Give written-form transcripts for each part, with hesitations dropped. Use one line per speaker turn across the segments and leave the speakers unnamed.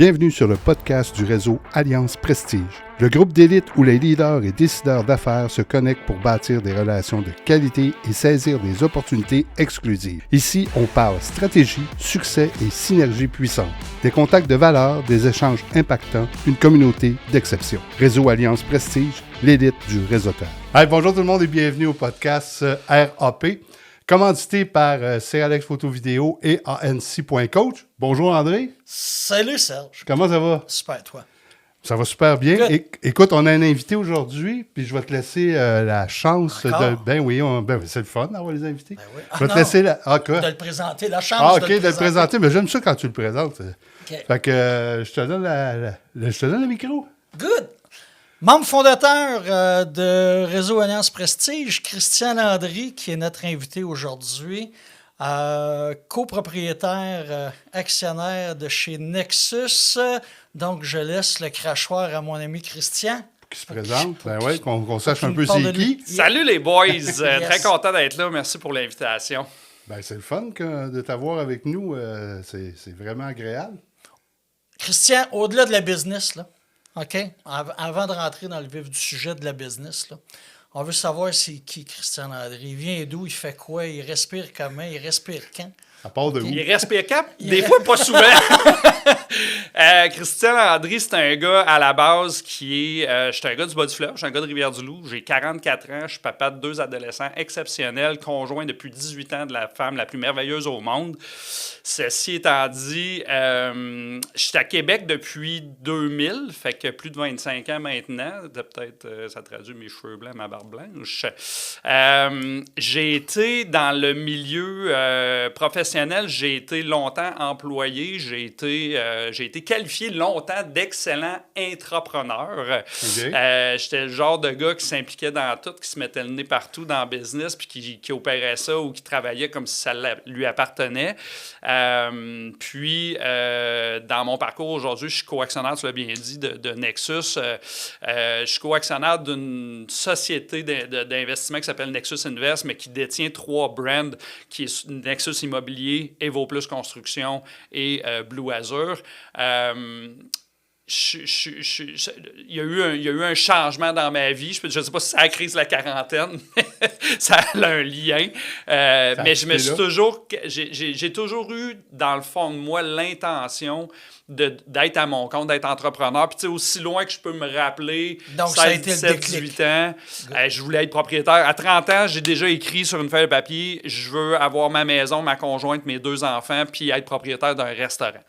Bienvenue sur le podcast du réseau Alliance Prestige, le groupe d'élite où les leaders et décideurs d'affaires se connectent pour bâtir des relations de qualité et saisir des opportunités exclusives. Ici, on parle stratégie, succès et synergie puissante, des contacts de valeur, des échanges impactants, une communauté d'exception. Réseau Alliance Prestige, l'élite du réseautage. Hey, bonjour tout le monde et bienvenue au podcast RAP. Commandité par CRX Photo Vidéo et ANC.coach. Bonjour André.
Salut Serge.
Comment ça va?
Super, toi.
Ça va super bien. Écoute, on a un invité aujourd'hui, puis je vais te laisser la chance de... Ben oui, c'est le fun d'avoir les invités.
Ben oui.
Je vais te laisser la...
de le présenter, la chance
de le présenter. Mais j'aime ça quand tu le présentes.
Okay.
Fait que je te donne le micro.
Good. Membre fondateur de Réseau Alliance Prestige, Christian Landry, qui est notre invité aujourd'hui, copropriétaire actionnaire de chez Nexus. Donc, je laisse le crachoir à mon ami Christian.
Qui se présente, qu'on sache un peu c'est qui.
Salut les boys, très content d'être là, merci pour l'invitation.
Ben, c'est le fun de t'avoir avec nous, c'est vraiment agréable.
Christian, au-delà de la business, là, OK? Avant de rentrer dans le vif du sujet de la business, là, on veut savoir c'est qui Christian Landry. Il vient d'où? Il fait quoi? Il respire comment? Il respire quand?
À part de où?
Il respire quand? Des fois, pas souvent. Christian Landry, c'est un gars à la base qui est... je suis un gars du Bas-du-Fleuve, je suis un gars de Rivière-du-Loup. J'ai 44 ans, je suis papa de 2 adolescents exceptionnels, conjoint depuis 18 ans de la femme la plus merveilleuse au monde. Ceci étant dit, je suis à Québec depuis 2000, fait que plus de 25 ans maintenant. Peut-être ça traduit mes cheveux blancs, ma barbe blanche. J'ai été dans le milieu professionnel, j'ai été longtemps employé, j'ai été qualifié longtemps d'excellent intrapreneur. Okay. J'étais le genre de gars qui s'impliquait dans tout, qui se mettait le nez partout dans le business, puis qui opérait ça ou qui travaillait comme si ça lui appartenait. Puis, dans mon parcours aujourd'hui, je suis co-actionnaire, tu l'as bien dit, de Nexus. Je suis co-actionnaire d'une société d'investissement qui s'appelle Nexus Invest, mais qui détient 3 brands, qui est Nexus Immobilier, Evo Plus Construction et Blue Azure. Il y a eu un changement dans ma vie. Je ne sais pas si c'est la crise de la quarantaine, mais ça a un lien. Mais je me suis toujours... J'ai toujours eu, dans le fond de moi, l'intention d'être à mon compte, d'être entrepreneur. Puis, tu sais, aussi loin que je peux me rappeler, 16, 17, 18 ans, je voulais être propriétaire. À 30 ans, j'ai déjà écrit sur une feuille de papier, je veux avoir ma maison, ma conjointe, mes 2 enfants, puis être propriétaire d'un restaurant.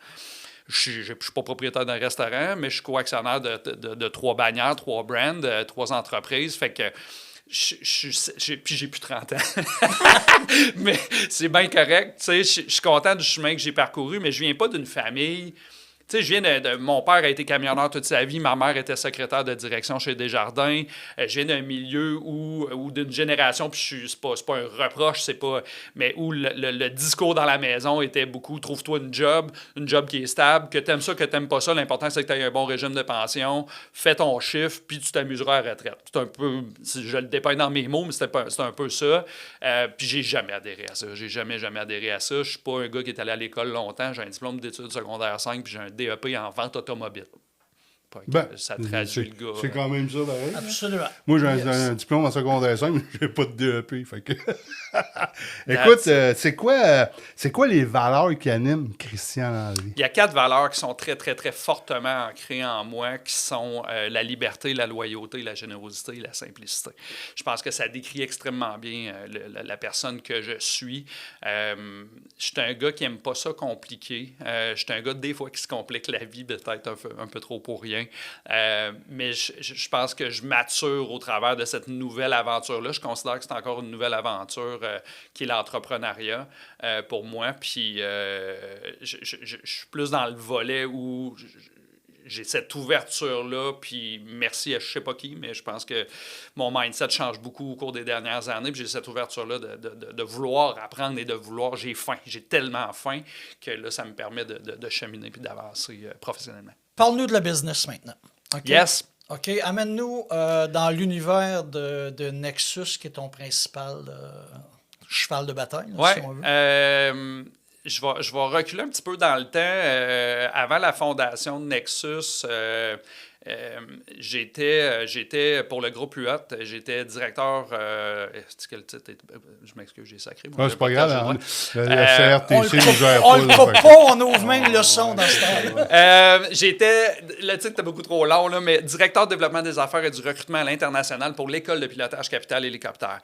Je ne suis pas propriétaire d'un restaurant, mais je suis co-actionnaire de 3 bannières, 3 brands, 3 entreprises. Fait que puis j'ai plus 30 ans. Mais c'est bien correct. Je suis content du chemin que j'ai parcouru, mais je viens pas d'une famille... Tu sais, je viens mon père a été camionneur toute sa vie, ma mère était secrétaire de direction chez Desjardins. Je viens d'un milieu ou d'une génération, puis c'est pas un reproche, mais où le discours dans la maison était beaucoup trouve-toi une job qui est stable, que t'aimes ça, que t'aimes pas ça, l'important c'est que tu aies un bon régime de pension, fais ton chiffre, puis tu t'amuseras à la retraite. C'est un peu, je le dépeins dans mes mots, mais c'est un peu ça. Puis j'ai jamais adhéré à ça. J'ai jamais adhéré à ça. Je suis pas un gars qui est allé à l'école longtemps. J'ai un diplôme d'études secondaires 5, puis j'ai un DEP en vente automobile. Ça traduit le gars.
C'est quand même ça, pareil.
Absolument.
Moi, j'ai un diplôme en secondaire 5, mais j'ai pas de DEP. Fait que... Écoute, c'est quoi les valeurs qui animent Christian Landry?
Il y a 4 valeurs qui sont très, très, très fortement ancrées en moi, qui sont la liberté, la loyauté, la générosité et la simplicité. Je pense que ça décrit extrêmement bien la personne que je suis. Je suis un gars qui n'aime pas ça compliqué. Je suis un gars, des fois, qui se complique la vie peut-être un peu trop pour rien. Mais je pense que je mature au travers de cette nouvelle aventure-là. Je considère que c'est encore une nouvelle aventure qui est l'entrepreneuriat pour moi. Puis je suis plus dans le volet où j'ai cette ouverture-là. Puis merci à je ne sais pas qui, mais je pense que mon mindset change beaucoup au cours des dernières années. Puis j'ai cette ouverture-là de vouloir apprendre et de vouloir... J'ai faim. J'ai tellement faim que là, ça me permet de cheminer puis d'avancer professionnellement.
Parle-nous de la business maintenant. Okay?
Yes.
OK. Amène-nous dans l'univers de Nexus, qui est ton principal cheval de bataille, là,
ouais,
si on veut.
je vais reculer un petit peu dans le temps. Avant la fondation de Nexus, j'étais pour le groupe UOT, j'étais directeur. Quel titre? Je m'excuse, j'ai sacré.
C'est pas grave. Le CRTC nous gère
on le coupe pas, on ouvre même le son dans ce temps-là.
Le titre était beaucoup trop long, là, mais directeur de développement des affaires et du recrutement à l'international pour l'école de pilotage Capital Hélicoptère.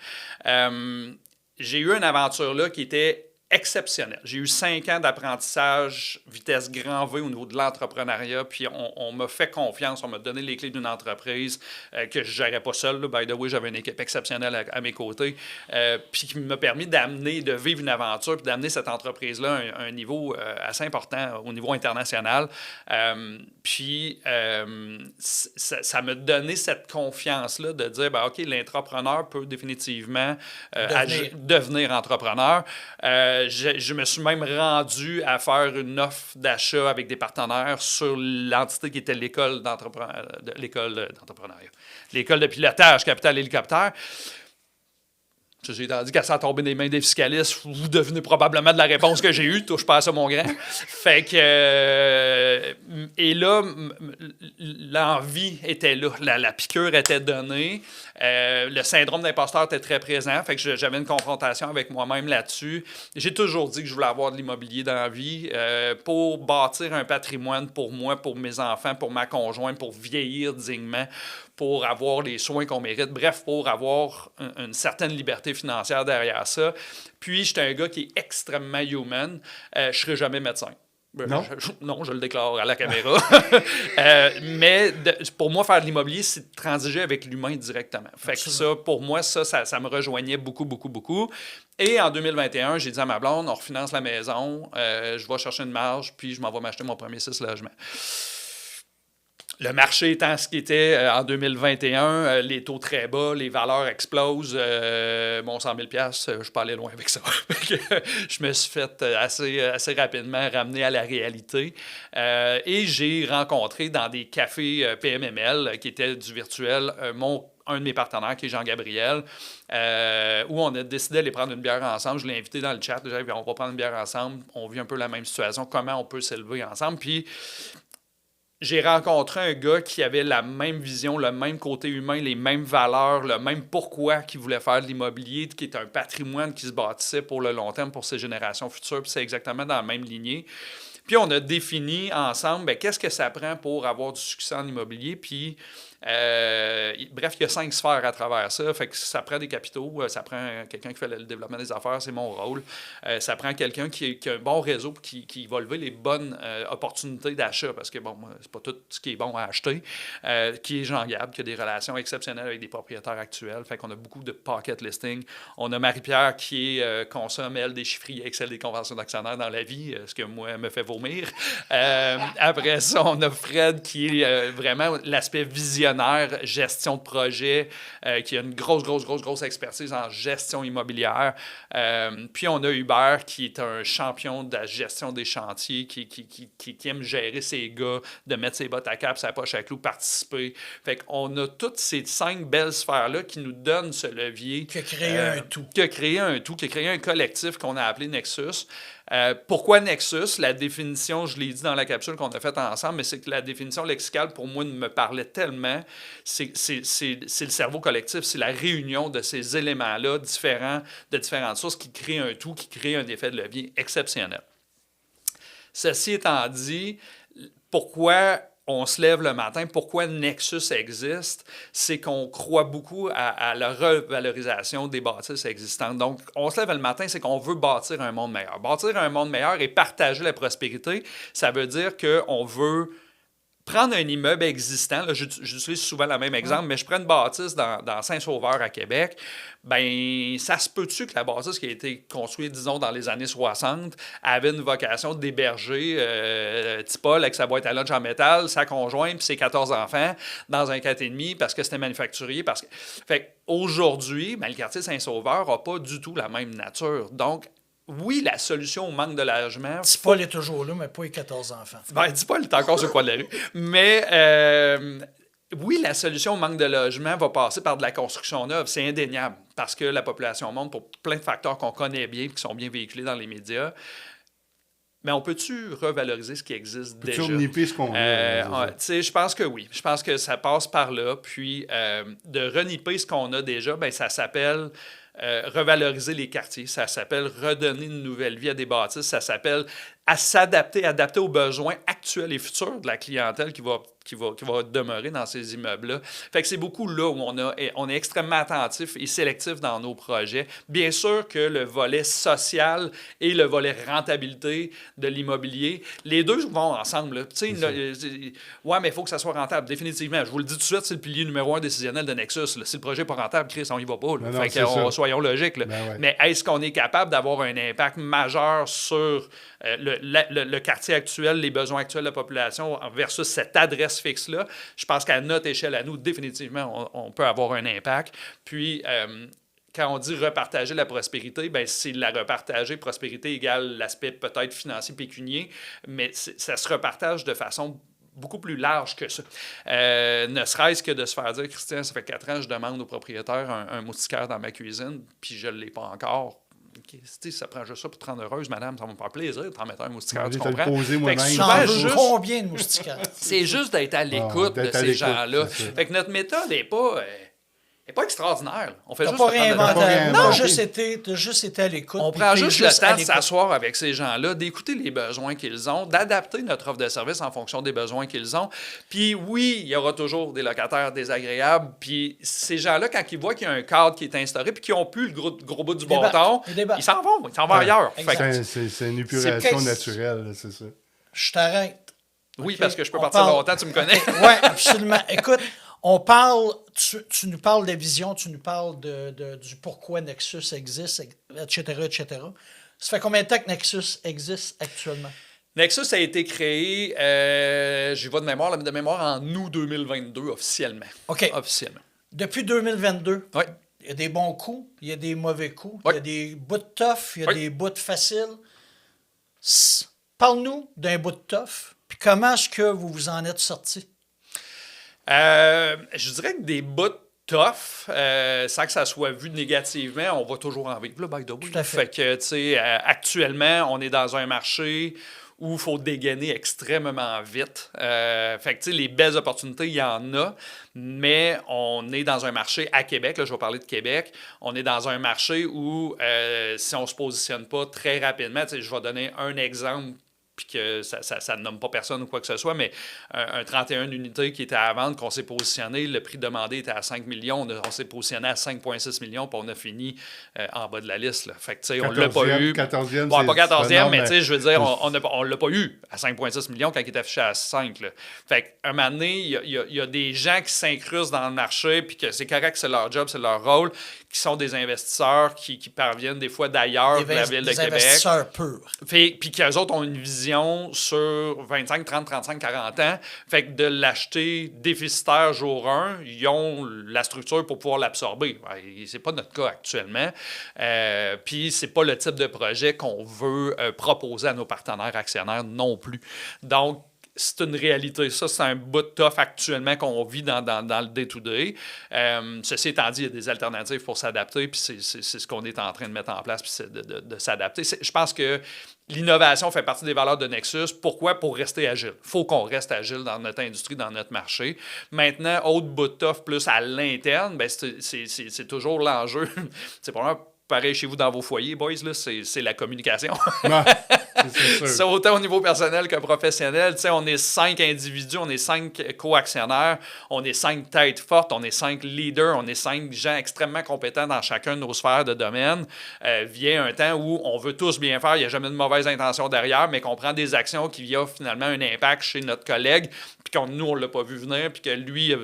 J'ai eu une aventure là qui était exceptionnelle. J'ai eu 5 ans d'apprentissage, vitesse grand V au niveau de l'entrepreneuriat, puis on m'a fait confiance, on m'a donné les clés d'une entreprise que je ne gérais pas seul. Là. By the way, j'avais une équipe exceptionnelle à mes côtés, puis qui m'a permis de vivre une aventure, puis d'amener cette entreprise-là à un niveau assez important au niveau international. Ça m'a donné cette confiance-là de dire, OK, l'entrepreneur peut définitivement devenir entrepreneur. Je me suis même rendu à faire une offre d'achat avec des partenaires sur l'entité qui était l'école d'entrepreneuriat. L'école de pilotage Capital Hélicoptère. J'ai dit qu'à ça tomber des mains des fiscalistes, vous devenez probablement de la réponse que j'ai eue. Touche pas à ça, mon grand. Fait que... et là, l'envie était là. La piqûre était donnée. Le syndrome d'imposteur était très présent. Fait que j'avais une confrontation avec moi-même là-dessus. J'ai toujours dit que je voulais avoir de l'immobilier dans la vie pour bâtir un patrimoine pour moi, pour mes enfants, pour ma conjointe, pour vieillir dignement, pour avoir les soins qu'on mérite. Bref, pour avoir une certaine liberté financière derrière ça. Puis, j'étais un gars qui est extrêmement human. Je ne serai jamais médecin. Non, je le déclare à la caméra. Mais pour moi, faire de l'immobilier, c'est de transiger avec l'humain directement. Fait que ça, pour moi, ça me rejoignait beaucoup, beaucoup, beaucoup. Et en 2021, j'ai dit à ma blonde, on refinance la maison, je vais chercher une marge, puis je m'en vais m'acheter mon premier 6 logements. Le marché étant ce qu'il était en 2021, les taux très bas, les valeurs explosent. 100 000 $, je suis pas allé loin avec ça. Je me suis fait assez rapidement ramener à la réalité. Et j'ai rencontré dans des cafés PMML, qui étaient du virtuel, un de mes partenaires, qui est Jean-Gabriel, où on a décidé d'aller prendre une bière ensemble. Je l'ai invité dans le chat. On va prendre une bière ensemble. On vit un peu la même situation. Comment on peut s'élever ensemble? Puis, j'ai rencontré un gars qui avait la même vision, le même côté humain, les mêmes valeurs, le même pourquoi qu'il voulait faire de l'immobilier, qui est un patrimoine qui se bâtissait pour le long terme, pour ses générations futures, puis c'est exactement dans la même lignée. Puis on a défini ensemble, qu'est-ce que ça prend pour avoir du succès en immobilier, puis... bref, il y a 5 sphères à travers ça. Fait que ça prend des capitaux, ça prend quelqu'un qui fait le développement des affaires, c'est mon rôle. Ça prend quelqu'un qui a un bon réseau qui va lever les bonnes opportunités d'achat, parce que c'est pas tout ce qui est bon à acheter. Qui est Jean Gab, qui a des relations exceptionnelles avec des propriétaires actuels. Fait qu'on a beaucoup de pocket listing. On a Marie-Pierre qui consomme, elle, des chiffriers Excel des conventions d'actionnaires dans la vie, ce que moi me fait vomir. Après ça, on a Fred qui est vraiment l'aspect visionnaire, gestion de projet, qui a une grosse expertise en gestion immobilière. Puis on a Hubert qui est un champion de la gestion des chantiers, qui aime gérer ses gars, de mettre ses bottes à cap, sa poche à clous, participer. Fait qu'on a toutes ces 5 belles sphères-là qui nous donnent ce levier.
Qui a créé un tout.
Qui a créé un collectif qu'on a appelé Nexus. Pourquoi Nexus? La définition, je l'ai dit dans la capsule qu'on a faite ensemble, mais c'est que la définition lexicale, pour moi, me parlait tellement. C'est le cerveau collectif, c'est la réunion de ces éléments-là de différentes sources qui créent un tout, qui crée un effet de levier exceptionnel. Ceci étant dit, pourquoi on se lève le matin, pourquoi Nexus existe, c'est qu'on croit beaucoup à la revalorisation des bâtisses existantes. Donc, on se lève le matin, c'est qu'on veut bâtir un monde meilleur. Bâtir un monde meilleur et partager la prospérité, ça veut dire qu'on veut prendre un immeuble existant, là, j'utilise souvent le même exemple, mais je prends une bâtisse dans Saint-Sauveur à Québec, ça se peut-tu que la bâtisse qui a été construite, disons, dans les années 60, avait une vocation d'héberger Paul avec sa boîte à lunch en métal, sa conjointe puis ses 14 enfants dans un 4,5 parce que c'était manufacturier. Fait qu'aujourd'hui, le quartier Saint-Sauveur n'a pas du tout la même nature. Donc, oui, la solution au manque de logement...
Paul est toujours là, mais pas les 14 enfants.
Paul est encore sur le coin de la rue. Mais oui, la solution au manque de logement va passer par de la construction neuve. C'est indéniable parce que la population monte pour plein de facteurs qu'on connaît bien et qui sont bien véhiculés dans les médias. Mais on peut-tu revaloriser ce qui existe déjà?
Peux-tu reniper ce qu'on a?
Je pense que oui. Je pense que ça passe par là. Puis, de reniper ce qu'on a déjà, ben ça s'appelle revaloriser les quartiers. Ça s'appelle redonner une nouvelle vie à des bâtisses. Ça s'appelle à s'adapter, adapter aux besoins actuels et futurs de la clientèle qui va demeurer dans ces immeubles-là. Fait que c'est beaucoup là où on est extrêmement attentif et sélectif dans nos projets. Bien sûr que le volet social et le volet rentabilité de l'immobilier, les deux vont ensemble. Tu sais, ouais, mais il faut que ça soit rentable, définitivement. Je vous le dis tout de suite, c'est le pilier numéro 1 décisionnel de Nexus. Là. Si le projet n'est pas rentable, Chris, on y va pas. Là. Fait que soyons logiques. Là.
Ben ouais.
Mais est-ce qu'on est capable d'avoir un impact majeur sur le quartier actuel, les besoins actuels de la population versus cette adresse fixe-là? Je pense qu'à notre échelle, à nous, définitivement, on peut avoir un impact. Puis, quand on dit repartager la prospérité, ben c'est la repartager. Prospérité égale l'aspect peut-être financier, pécunier, mais ça se repartage de façon beaucoup plus large que ça. Ne serait-ce que de se faire dire, Christian, ça fait 4 ans que je demande au propriétaire un moustiquaire dans ma cuisine, puis je ne l'ai pas encore. Okay. Ça prend juste ça pour te rendre heureuse, madame. Ça va me faire plaisir de t'en mettre un moustiquaire, tu comprends?
Combien de moustiquaires?
C'est juste d'être à l'écoute de ces gens-là. Fait que notre méthode n'est pas extraordinaire. Là. On fait
t'as
juste
pas réinventé.
Non,
t'as juste été à l'écoute.
On prend juste le temps de s'asseoir avec ces gens-là, d'écouter les besoins qu'ils ont, d'adapter notre offre de service en fonction des besoins qu'ils ont. Puis oui, il y aura toujours des locataires désagréables. Puis ces gens-là, quand ils voient qu'il y a un cadre qui est instauré puis qu'ils n'ont plus le gros bout du bâton, ils s'en vont ailleurs.
C'est une épuration naturelle, c'est ça.
Je t'arrête.
Oui, parce que je peux partir longtemps, tu me connais.
Oui, absolument. Écoute, tu nous parles de la vision, tu nous parles du pourquoi Nexus existe, etc., etc. Ça fait combien de temps que Nexus existe actuellement?
Nexus a été créé, j'y vais de mémoire en août 2022 officiellement.
OK.
Officiellement.
Depuis 2022,
oui.
Il y a des bons coups, il y a des mauvais coups,
oui.
Il y a des bouts de tough, il y a des bouts de faciles. Parle-nous d'un bout de tough, puis comment est-ce que vous vous en êtes sortis?
Je dirais que des bouts tough, sans que ça soit vu négativement, on va toujours en vivre. Là, by the way.
Tout à fait.
Fait que, tu sais, actuellement, on est dans un marché où il faut dégainer extrêmement vite. Fait que, tu sais, les belles opportunités, il y en a, mais on est dans un marché à Québec, là, je vais parler de Québec, on est dans un marché où, si on ne se positionne pas très rapidement, tu sais, je vais donner un exemple, puis que ça ne nomme pas personne ou quoi que ce soit, mais un 31 unités qui était à vendre, qu'on s'est positionné, le prix demandé était à 5 millions, on s'est positionné à 5,6 millions, puis on a fini en bas de la liste. Là. Fait que, tu sais, on ne l'a pas eu.
14e,
bon, pas 14e, mais tu sais, je veux dire, on ne l'a pas eu à 5,6 millions quand il est affiché à 5. Là. Fait qu'à un moment donné, il y a des gens qui s'incrustent dans le marché, puis que c'est correct, c'est leur job, c'est leur rôle, qui sont des investisseurs qui parviennent des fois d'ailleurs de la ville de Québec. Des
investisseurs purs.
Puis qu'eux autres ont une vision sur 25, 30, 35, 40 ans. Fait que de l'acheter déficitaire jour 1, ils ont la structure pour pouvoir l'absorber. C'est pas notre cas actuellement. Puis c'est pas le type de projet qu'on veut proposer à nos partenaires actionnaires non plus. Donc, c'est une réalité. Ça, c'est un bout de tough actuellement qu'on vit dans le day-to-day. Ceci étant dit, il y a des alternatives pour s'adapter, puis c'est ce qu'on est en train de mettre en place, puis c'est de s'adapter. Je pense que l'innovation fait partie des valeurs de Nexus. Pourquoi? Pour rester agile. Il faut qu'on reste agile dans notre industrie, dans notre marché. Maintenant, autre bout de tough plus à l'interne, ben c'est toujours l'enjeu. C'est pour moi pareil chez vous dans vos foyers, boys, là, c'est la communication. C'est autant au niveau personnel que professionnel. Tu sais, on est 5 individus, on est 5 co-actionnaires, on est 5 têtes fortes, on est 5 leaders, on est 5 gens extrêmement compétents dans chacun de nos sphères de domaine. Vient un temps où on veut tous bien faire, il n'y a jamais de mauvaise intention derrière, mais qu'on prend des actions qui ont finalement un impact chez notre collègue, puis qu'on nous, on ne l'a pas vu venir, puis que lui,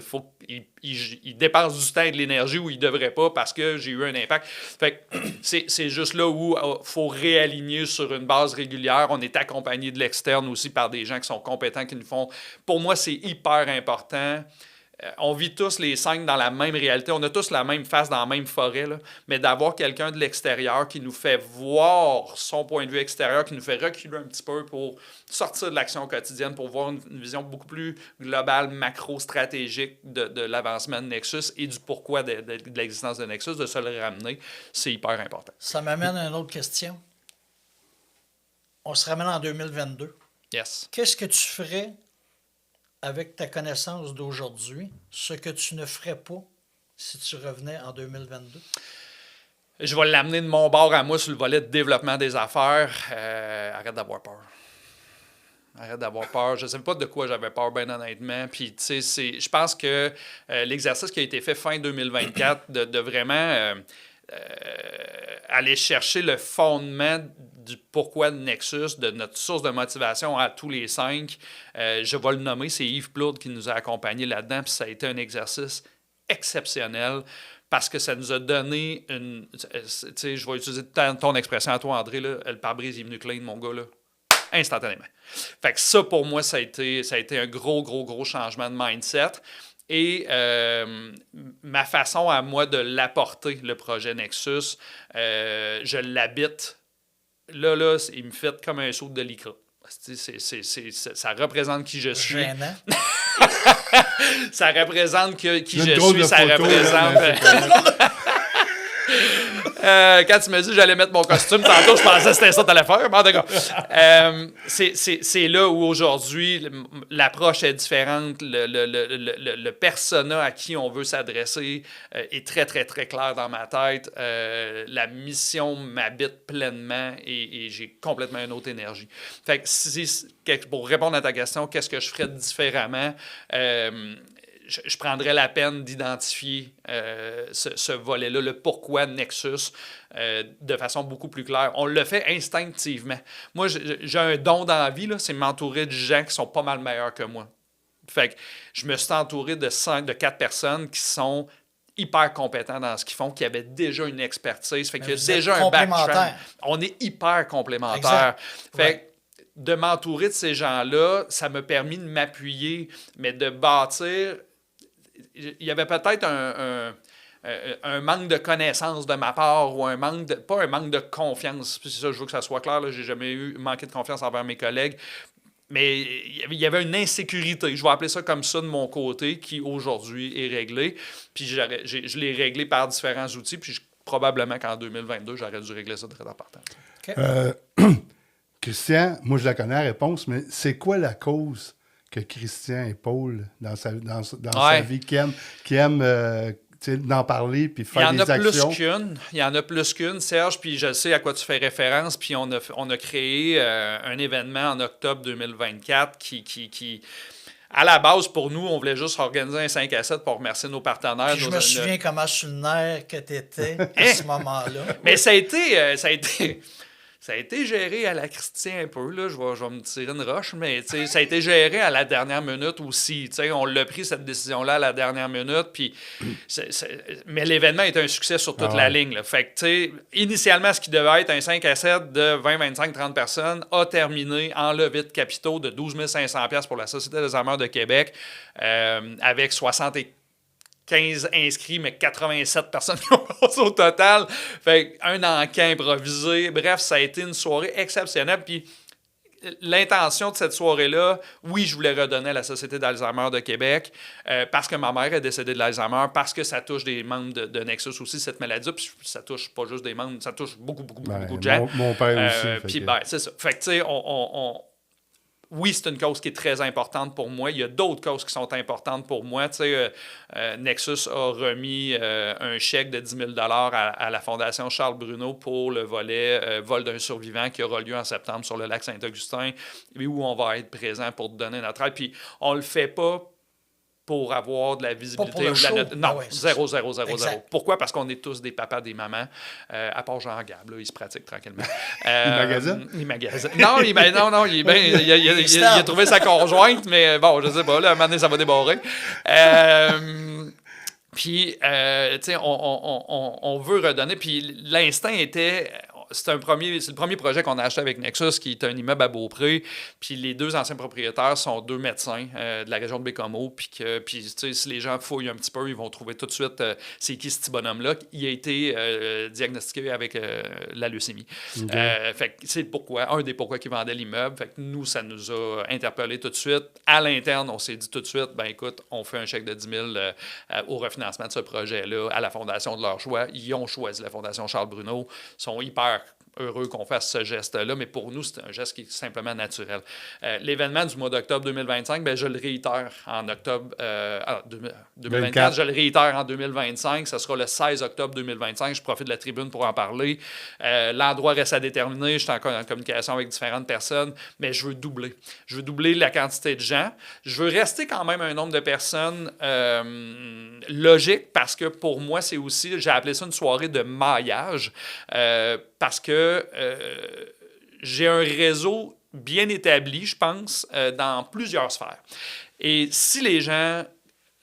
il dépense du temps et de l'énergie où il ne devrait pas parce que j'ai eu un impact. Fait que c'est juste là où il faut réaligner sur une base régulière. On est accompagné de l'externe aussi par des gens qui sont compétents, qui nous font... Pour moi, c'est hyper important. On vit tous les 5 dans la même réalité. On a tous la même face dans la même forêt, là. Mais d'avoir quelqu'un de l'extérieur qui nous fait voir son point de vue extérieur, qui nous fait reculer un petit peu pour sortir de l'action quotidienne, pour voir une vision beaucoup plus globale, macro-stratégique de l'avancement de Nexus et du pourquoi de l'existence de Nexus, de se le ramener, c'est hyper important.
Ça m'amène à une autre question. on se ramène en 2022.
Yes.
Qu'est-ce que tu ferais avec ta connaissance d'aujourd'hui, ce que tu ne ferais pas si tu revenais en 2022?
Je vais l'amener de mon bord à moi sur le volet de développement des affaires. Arrête d'avoir peur. Arrête d'avoir peur. Je ne sais pas de quoi j'avais peur, bien honnêtement. Puis, tu sais, je pense que l'exercice qui a été fait fin 2024, de vraiment aller chercher le fondement du pourquoi de Nexus, de notre source de motivation à tous les 5, je vais le nommer, c'est Yves Plourde qui nous a accompagnés là-dedans. Puis, ça a été un exercice exceptionnel. Parce que ça nous a donné une. Tu sais, je vais utiliser ton expression à toi, André, là, le pare-brise est venu clean, mon gars, là, instantanément. Fait que ça, pour moi, ça a été un gros changement de mindset. Et ma façon à moi de l'apporter, le projet Nexus, je l'habite. Là, il me fait comme un saut de lycra. Ça représente qui je suis.
Gênant.
Ça représente qui je suis, ça représente... quand tu m'as dit que j'allais mettre mon costume, tantôt, je pensais que c'était ça que tu allais faire. Mais en tout cas, c'est là où aujourd'hui, l'approche est différente. Le persona à qui on veut s'adresser est très, très, très clair dans ma tête. La mission m'habite pleinement et j'ai complètement une autre énergie. Fait que pour répondre à ta question, qu'est-ce que je ferais différemment? Je prendrais la peine d'identifier ce volet-là, le pourquoi Nexus, de façon beaucoup plus claire. On le fait instinctivement. Moi, j'ai un don dans la vie, là, c'est m'entourer de gens qui sont pas mal meilleurs que moi. Fait que je me suis entouré de 4 personnes qui sont hyper compétents dans ce qu'ils font, qui avaient déjà une expertise. Fait qu'il y a déjà un background. On est hyper complémentaires. Fait que de m'entourer de ces gens-là, ça m'a permis de m'appuyer, mais de bâtir... Il y avait peut-être un manque de connaissance de ma part ou pas un manque de confiance. C'est ça, je veux que ça soit clair. J'ai jamais manqué de confiance envers mes collègues. Mais il y avait une insécurité, je vais appeler ça comme ça de mon côté, qui aujourd'hui est réglée. Puis je l'ai réglé par différents outils. Puis probablement qu'en 2022, j'aurais dû régler ça très important.
Okay. Christian, moi je la connais la réponse, mais c'est quoi la cause que Christian et Paul, dans sa vie, qui aiment d'en parler puis faire des actions?
Il y en a plus qu'une, Serge, puis je sais à quoi tu fais référence, puis on a créé un événement en octobre 2024 qui à la base, pour nous, on voulait juste organiser un 5 à 7 pour remercier nos partenaires.
Puis je me souviens comment sur le nerf que tu étais à ce moment-là.
Mais ça a été géré à la Christian un peu, là. Je vais me tirer une roche, mais ça a été géré à la dernière minute aussi. On l'a pris, cette décision-là, à la dernière minute. Puis mais l'événement est un succès sur toute la ligne. Là. Fait que, initialement, ce qui devait être un 5 à 7 de 20, 25, 30 personnes a terminé en levée de capitaux de 12 500$ pour la Société des armeurs de Québec, avec 75 inscrits, mais 87 personnes qui ont passé au total. Fait un enquête improvisé. Bref, ça a été une soirée exceptionnelle. Puis l'intention de cette soirée-là, oui, je voulais redonner à la Société d'Alzheimer de Québec parce que ma mère est décédée de l'Alzheimer, parce que ça touche des membres de Nexus aussi, cette maladie. Puis ça touche pas juste des membres, ça touche beaucoup de gens.
Mon père aussi.
Puis c'est ça. Fait que tu sais, oui, c'est une cause qui est très importante pour moi. Il y a d'autres causes qui sont importantes pour moi. Tu sais, Nexus a remis un chèque de 10 000 $ à la Fondation Charles Bruno pour le volet vol d'un survivant qui aura lieu en septembre sur le lac Saint-Augustin, où on va être présent pour te donner notre aide. Puis on le fait pas pour avoir de la visibilité ou de la note. Non, zéro. Pourquoi? Parce qu'on est tous des papas, des mamans. À part Jean-Gab, là, il se pratique tranquillement. Il magasine? Non, il a trouvé sa conjointe, mais bon, je sais pas, là, à un moment donné, ça va déborrer. Puis, tu sais, on veut redonner. Puis l'instinct était... C'est le premier projet qu'on a acheté avec Nexus, qui est un immeuble à Beaupré. Puis les 2 anciens propriétaires sont 2 médecins de la région de Bécomo. Puis si les gens fouillent un petit peu, ils vont trouver tout de suite c'est qui ce petit bonhomme-là. Il a été diagnostiqué avec la leucémie. Okay. Fait que c'est un des pourquoi qui vendait l'immeuble. Fait que nous, ça nous a interpellés tout de suite. À l'interne, on s'est dit tout de suite, ben écoute, on fait un chèque de 10 000 au refinancement de ce projet-là à la fondation de leur choix. Ils ont choisi la Fondation Charles Bruno. Ils sont hyper heureux qu'on fasse ce geste-là, mais pour nous, c'est un geste qui est simplement naturel. L'événement du mois d'octobre 2025, ben, je le réitère en octobre 2024, je le réitère en 2025, ce sera le 16 octobre 2025, je profite de la tribune pour en parler. L'endroit reste à déterminer, je suis en communication avec différentes personnes, mais je veux doubler. Je veux doubler la quantité de gens. Je veux rester quand même un nombre de personnes logique, parce que pour moi, c'est aussi, j'ai appelé ça une soirée de maillage, parce que j'ai un réseau bien établi, je pense, dans plusieurs sphères. Et si les gens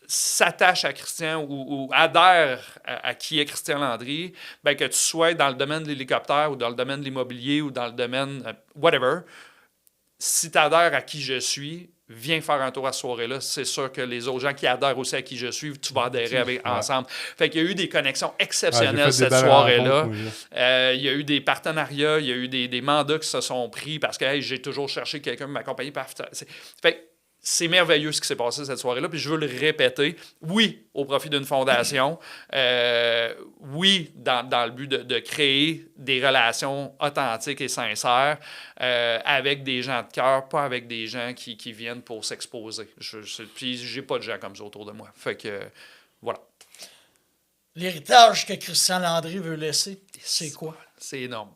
s'attachent à Christian ou adhèrent à qui est Christian Landry, ben que tu sois dans le domaine de l'hélicoptère ou dans le domaine de l'immobilier ou dans le domaine whatever, si tu adhères à qui je suis, viens faire un tour à cette soirée-là. C'est sûr que les autres gens qui adhèrent aussi à qui je suis, tu vas adhérer ensemble. Fait qu'il y a eu des connexions exceptionnelles cette soirée-là. Il y a eu des partenariats, il y a eu des mandats qui se sont pris parce que j'ai toujours cherché quelqu'un pour m'accompagner. Fait que c'est merveilleux ce qui s'est passé cette soirée-là, puis je veux le répéter. Oui, au profit d'une fondation. Oui, dans le but de créer des relations authentiques et sincères avec des gens de cœur, pas avec des gens qui viennent pour s'exposer. Puis j'ai pas de gens comme ça autour de moi. Fait que, voilà.
L'héritage que Christian Landry veut laisser, c'est quoi?
C'est énorme.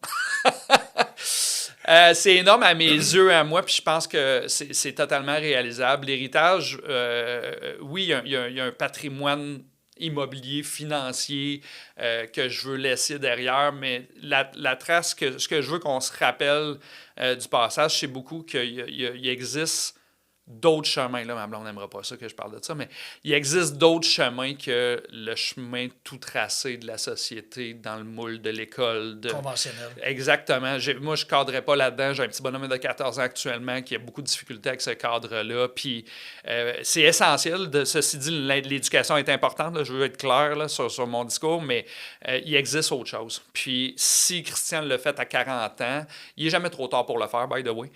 C'est énorme à mes yeux, à moi, puis je pense que c'est totalement réalisable. L'héritage, oui, il y a un patrimoine immobilier, financier que je veux laisser derrière, mais la trace, ce que je veux qu'on se rappelle du passage, c'est beaucoup qu'il existe d'autres chemins. Là, ma blonde n'aimera pas ça que je parle de ça, mais il existe d'autres chemins que le chemin tout tracé de la société dans le moule de l'école.
Conventionnel.
Exactement. Moi, je ne cadrerais pas là-dedans. J'ai un petit bonhomme de 14 ans actuellement qui a beaucoup de difficultés avec ce cadre-là. Puis c'est essentiel. Ceci dit, l'éducation est importante. Là, je veux être clair là, sur mon discours, mais il existe autre chose. Puis si Christian l'a fait à 40 ans, il n'est jamais trop tard pour le faire, by the way.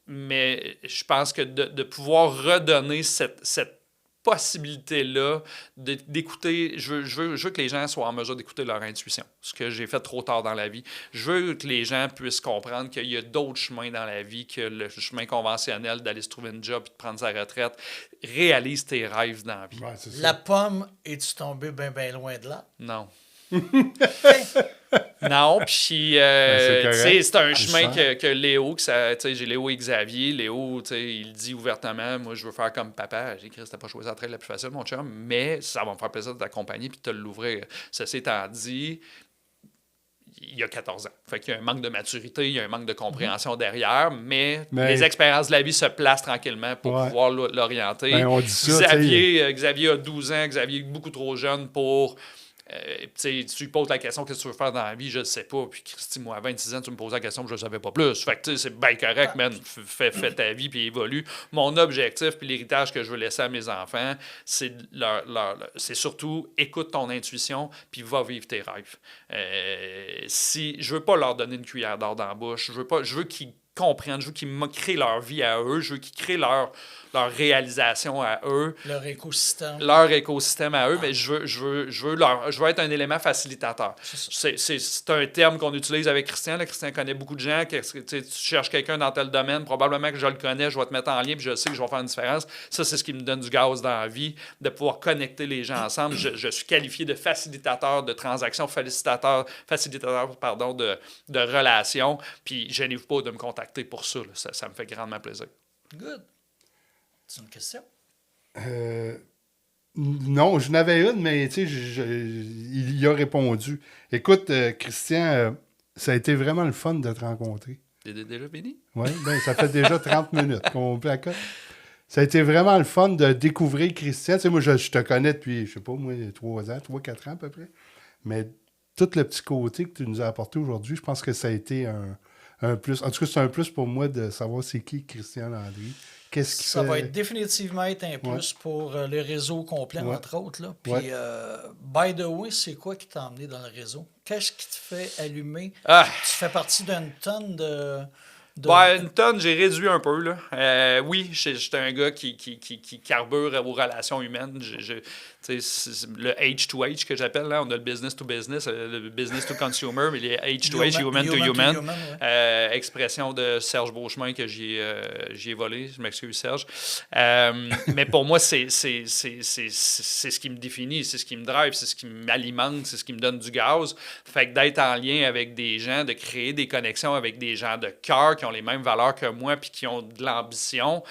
Mais je pense que de pouvoir redonner cette possibilité-là d'écouter, je veux que les gens soient en mesure d'écouter leur intuition, ce que j'ai fait trop tard dans la vie. Je veux que les gens puissent comprendre qu'il y a d'autres chemins dans la vie que le chemin conventionnel d'aller se trouver une job et de prendre sa retraite. Réalise tes rêves dans la vie.
Ouais, c'est ça.
La pomme, es-tu tombé bien loin de là?
Non. Non, puis c'est un chemin que Léo, j'ai Léo et Xavier. Léo, il dit ouvertement, moi, je veux faire comme papa. J'ai écrit, c'était pas choisi la traite la plus facile, mon chum, mais ça va me faire plaisir de t'accompagner puis de te l'ouvrir. Ceci étant dit, il y a 14 ans. Fait qu'il y a un manque de maturité, il y a un manque de compréhension derrière, mais les expériences de la vie se placent tranquillement pour pouvoir l'orienter.
Ben, on dit ça,
Xavier a 12 ans, Xavier est beaucoup trop jeune pour... tu lui poses la question, qu'est-ce que tu veux faire dans la vie, je ne sais pas. Puis Christy, moi, à 26 ans, tu me poses la question, je ne savais pas plus. Fait que c'est bien correct, man. Fais ta vie, puis évolue. Mon objectif, puis l'héritage que je veux laisser à mes enfants, c'est surtout écoute ton intuition, puis va vivre tes rêves. Je veux pas leur donner une cuillère d'or dans la bouche. Je veux qu'ils comprennent, je veux qu'ils créent leur vie à eux, je veux qu'ils créent leur réalisation à eux.
Leur écosystème.
Leur écosystème à eux, mais je veux être un élément facilitateur. C'est un terme qu'on utilise avec Christian. Là, Christian connaît beaucoup de gens. Tu cherches quelqu'un dans tel domaine, probablement que je le connais, je vais te mettre en lien, puis je sais que je vais faire une différence. Ça, c'est ce qui me donne du gaz dans la vie, de pouvoir connecter les gens ensemble. Je suis qualifié de facilitateur de transactions, facilitateur de relations, puis je n'ai pas de me contacter pour ça. Ça me fait grandement plaisir.
Good. C'est une question?
Non, je n'avais une, mais il y a répondu. Écoute, Christian, ça a été vraiment le fun de te rencontrer.
C'est déjà fini?
Oui, ça fait déjà 30 minutes qu'on placote. Ça a été vraiment le fun de découvrir Christian. Tu sais, moi, je te connais depuis, je sais pas, moi, 3-4 ans à peu près. Mais tout le petit côté que tu nous as apporté aujourd'hui, je pense que ça a été un plus. En tout cas, c'est un plus pour moi de savoir c'est qui Christian Landry.
Ça va définitivement être un plus pour le réseau complet, entre autres. Là. Puis, by the way, c'est quoi qui t'a emmené dans le réseau? Qu'est-ce qui te fait allumer? Tu fais partie d'une tonne
Une tonne, j'ai réduit un peu. Là. Oui, j'étais un gars qui carbure aux relations humaines. C'est le H2H que j'appelle. Là. On a le business to business, le business to consumer, mais les H2H, human to human. Ouais. Expression de Serge Beauchemin que j'y ai volé. Je m'excuse, Serge. Mais pour moi, c'est ce qui me définit, c'est ce qui me drive, c'est ce qui m'alimente, c'est ce qui me donne du gaz. Fait que d'être en lien avec des gens, de créer des connexions avec des gens de cœur qui ont les mêmes valeurs que moi puis qui ont de l'ambition,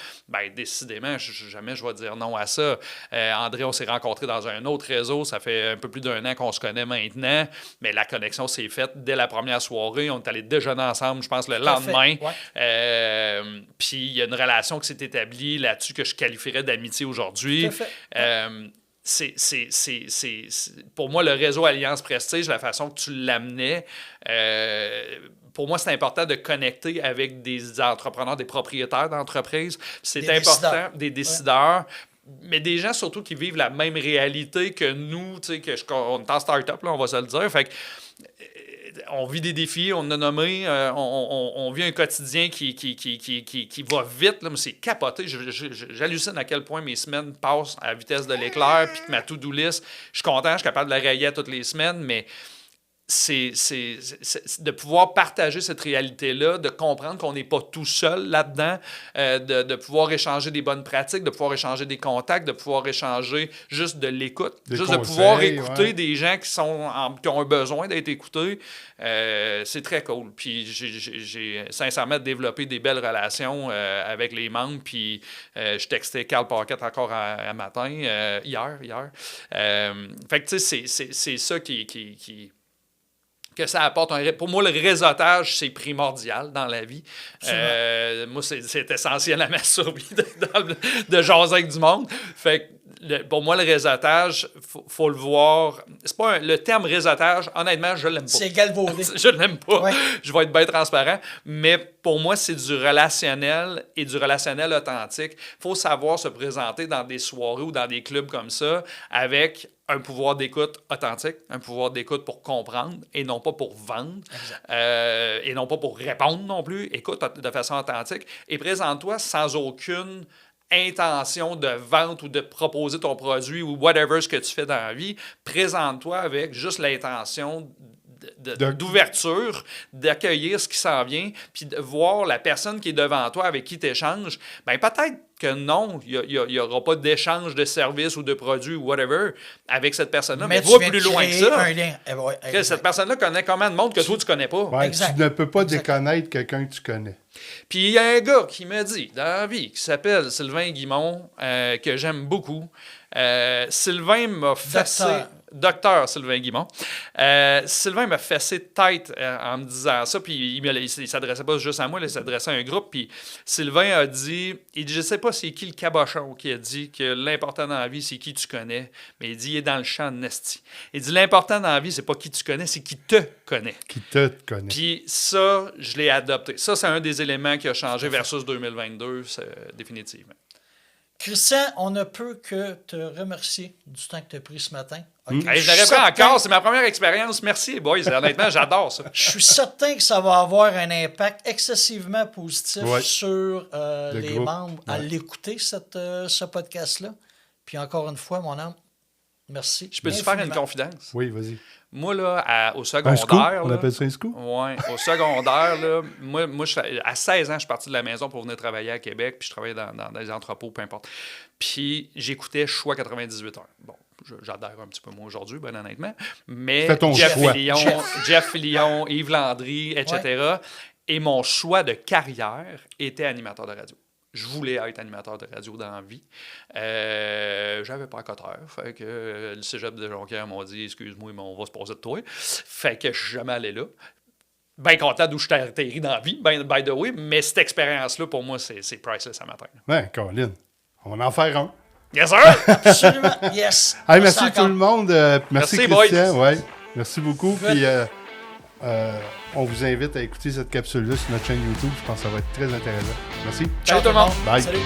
décidément, jamais je vais dire non à ça. André, on s'est rencontrés dans un autre réseau, ça fait un peu plus d'1 an qu'on se connaît maintenant, mais la connexion s'est faite dès la première soirée. On est allés déjeuner ensemble, je pense, le lendemain. Ouais. Puis il y a une relation qui s'est établie là-dessus que je qualifierais d'amitié aujourd'hui. Pour moi, le réseau Alliance Prestige, la façon que tu l'amenais, pour moi, c'est important de connecter avec des entrepreneurs, des propriétaires d'entreprises. C'est important, des décideurs. Mais des gens surtout qui vivent la même réalité que nous, tu sais, on est en start-up, là, on va se le dire. Fait que, on vit des défis, on a nommé, on vit un quotidien qui va vite, là, mais c'est capoté. J'hallucine à quel point mes semaines passent à la vitesse de l'éclair, puis que ma to-do list, je suis content, je suis capable de la rayer toutes les semaines, mais c'est de pouvoir partager cette réalité-là, de comprendre qu'on n'est pas tout seul là-dedans, de pouvoir échanger des bonnes pratiques, de pouvoir échanger des contacts, de pouvoir échanger juste de l'écoute, juste conseils, de pouvoir écouter des gens qui ont un besoin d'être écoutés. C'est très cool. Puis j'ai sincèrement développé des belles relations avec les membres. Puis je textais Carl Paquette encore un matin, hier. Fait que tu sais, c'est ça que ça apporte pour moi, le réseautage, c'est primordial dans la vie. Moi, c'est essentiel à ma survie de jaser avec du monde. Fait que pour moi, le réseautage, faut le voir. C'est pas le terme réseautage, honnêtement, je l'aime pas.
C'est galvaudé.
Je l'aime pas.
Ouais.
Je vais être bien transparent. Mais pour moi, c'est du relationnel et du relationnel authentique. Il faut savoir se présenter dans des soirées ou dans des clubs comme ça avec un pouvoir d'écoute authentique, un pouvoir d'écoute pour comprendre et non pas pour vendre, et non pas pour répondre non plus. Écoute de façon authentique et présente-toi sans aucune intention de vente ou de proposer ton produit ou whatever ce que tu fais dans la vie. Présente-toi avec juste l'intention d'ouverture, d'accueillir ce qui s'en vient, puis de voir la personne qui est devant toi avec qui tu échanges. Bien, peut-être que non, il n'y aura pas d'échange de services ou de produits ou whatever avec cette personne-là, mais va plus loin que ça.
Un lien.
Cette personne-là connaît combien de monde que toi, tu ne connais pas.
Ouais, tu ne peux pas déconnaître quelqu'un que tu connais.
Puis il y a un gars qui me dit, dans la vie, qui s'appelle Sylvain Guimond, que j'aime beaucoup. Sylvain m'a fessé... Docteur Sylvain Guimond. Sylvain m'a fessé tête en me disant ça, puis il ne s'adressait pas juste à moi, il s'adressait à un groupe, puis Sylvain a dit, je ne sais pas c'est qui le cabochon qui a dit que l'important dans la vie, c'est qui tu connais, mais il dit, il est dans le champ de Nesty. Il dit, l'important dans la vie, c'est pas qui tu connais, c'est qui te connaît.
Qui te connaît.
Puis ça, je l'ai adopté. Ça, c'est un des éléments qui a changé versus 2022, définitivement.
Christian, on ne peut que te remercier du temps que tu as pris ce matin.
Okay. Hey, je l'aurais pris encore, c'est ma première expérience. Merci, boys. Honnêtement, j'adore ça.
Je suis certain que ça va avoir un impact excessivement positif sur les membres à l'écouter, ce podcast-là. Puis encore une fois, mon âme, merci.
Je peux-tu faire une confidence?
Oui, vas-y.
Moi, là, au secondaire...
Un scoop? On appelle ça un scoop?
Oui, au secondaire, là, moi à 16 ans, je suis parti de la maison pour venir travailler à Québec, puis je travaillais dans des entrepôts, peu importe. Puis j'écoutais Choix 98 heures. Bon, j'adhère un petit peu moins aujourd'hui, ben honnêtement, mais Jeff Fillion, Yves Landry, etc. Ouais. Et mon choix de carrière était animateur de radio. Je voulais être animateur de radio dans la vie. J'avais pas un coteur. Fait que le cégep de Jonquière m'ont dit « Excuse-moi, mais on va se poser de toi. » Fait que je suis jamais allé là. Bien content d'où je t'ai atterri dans la vie, by the way, mais cette expérience-là, pour moi, c'est priceless à matin.
Ouais, Colin, on va en faire un.
Yes, sir!
Absolument, yes.
Hey, merci tout le monde. Merci Christian.
Boys.
Ouais. Merci beaucoup. Puis, on vous invite à écouter cette capsule-là sur notre chaîne YouTube. Je pense que ça va être très intéressant. Merci.
Ciao tout le monde.
Bye.
Salut.